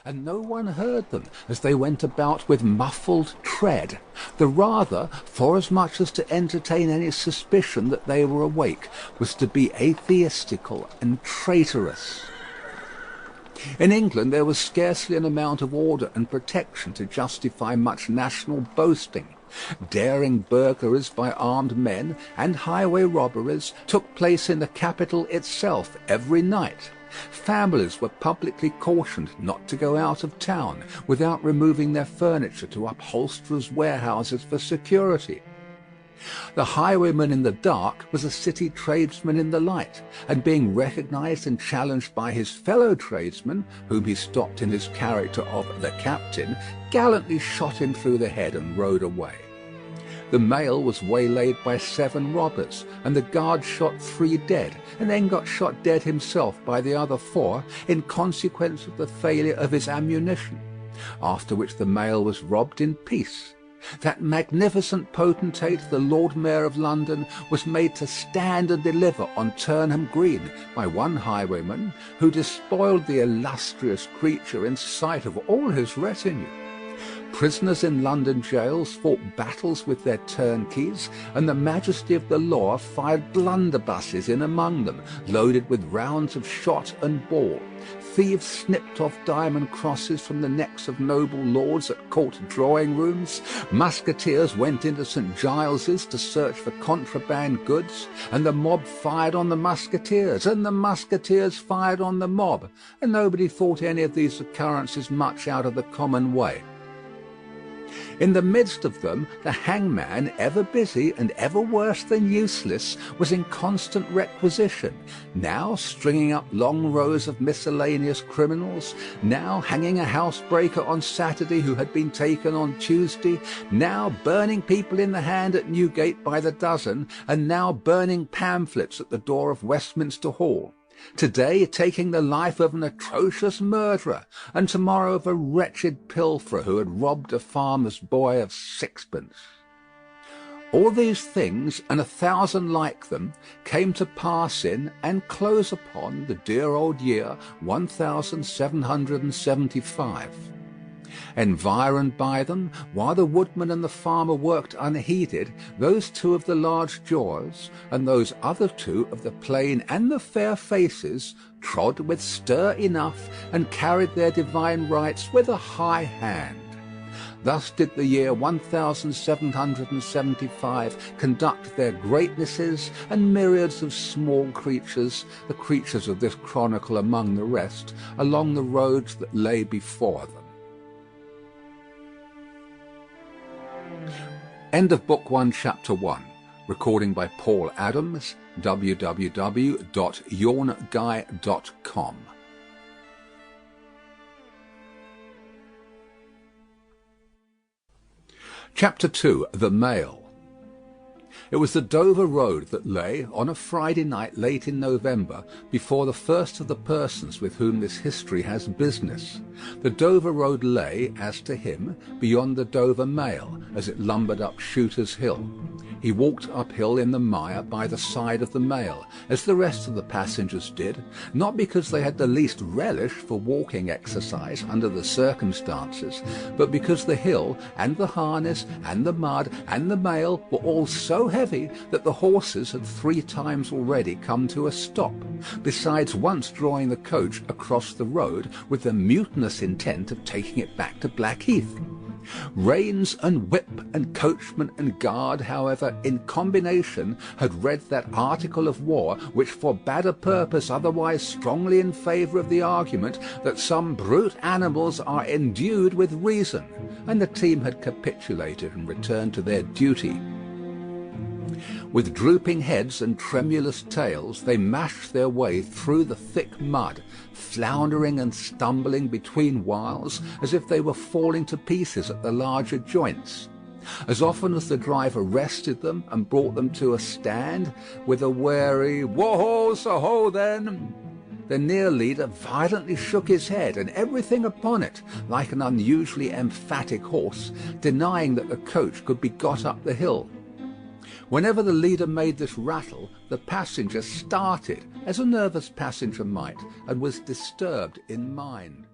and no one heard them as they went about with muffled tread, the rather, forasmuch as to entertain any suspicion that they were awake was to be atheistical and traitorous. In England there was scarcely an amount of order and protection to justify much national boasting. Daring burglaries by armed men and highway robberies took place in the capital itself every night. Families were publicly cautioned not to go out of town without removing their furniture to upholsterers' warehouses for security. The highwayman in the dark was a city tradesman in the light, and being recognized and challenged by his fellow tradesmen, whom he stopped in his character of the captain, gallantly shot him through the head and rode away. The mail was waylaid by 7 robbers, and the guard shot 3 dead, and then got shot dead himself by the other 4 in consequence of the failure of his ammunition, after which the mail was robbed in peace. That magnificent potentate, the Lord Mayor of London, was made to stand and deliver on Turnham Green by one highwayman, who despoiled the illustrious creature in sight of all his retinue. Prisoners in London jails fought battles with their turnkeys, and the majesty of the law fired blunderbusses in among them, loaded with rounds of shot and ball. Thieves snipped off diamond crosses from the necks of noble lords at court drawing-rooms. Musketeers went into St. Giles's to search for contraband goods, and the mob fired on the musketeers, and the musketeers fired on the mob, and nobody thought any of these occurrences much out of the common way. In the midst of them, the hangman, ever busy and ever worse than useless, was in constant requisition, now stringing up long rows of miscellaneous criminals, now hanging a housebreaker on Saturday who had been taken on Tuesday, now burning people in the hand at Newgate by the dozen, and now burning pamphlets at the door of Westminster Hall. Today taking the life of an atrocious murderer, and tomorrow of a wretched pilferer who had robbed a farmer's boy of 6pence. All these things, and 1,000 like them, came to pass in and close upon the dear old year 1775. Environed by them, while the woodman and the farmer worked unheeded, those 2 of the large jaws, and those other 2 of the plain and the fair faces, trod with stir enough, and carried their divine rights with a high hand. Thus did the year 1775 conduct their greatnesses and myriads of small creatures, the creatures of this chronicle among the rest, along the roads that lay before them. End of Book 1, Chapter 1. Recording by Paul Adams, www.yawnguy.com. Chapter 2. The Mail. It was the Dover Road that lay, on a Friday night late in November, before the first of the persons with whom this history has business. The Dover Road lay, as to him, beyond the Dover Mail, as it lumbered up Shooter's Hill. He walked uphill in the mire by the side of the mail, as the rest of the passengers did, not because they had the least relish for walking exercise under the circumstances, but because the hill, and the harness, and the mud, and the mail were all so heavy that the horses had 3 times already come to a stop, besides once drawing the coach across the road with the mutinous intent of taking it back to Blackheath. Reins and whip and coachman and guard, however, in combination, had read that article of war which forbade a purpose otherwise strongly in favour of the argument that some brute animals are endued with reason, and the team had capitulated and returned to their duty. With drooping heads and tremulous tails, they mashed their way through the thick mud, floundering and stumbling between whiles as if they were falling to pieces at the larger joints. As often as the driver rested them and brought them to a stand, with a wary "Wo-ho, so-ho, then!" the near leader violently shook his head and everything upon it, like an unusually emphatic horse, denying that the coach could be got up the hill. Whenever the leader made this rattle, the passenger started, as a nervous passenger might, and was disturbed in mind.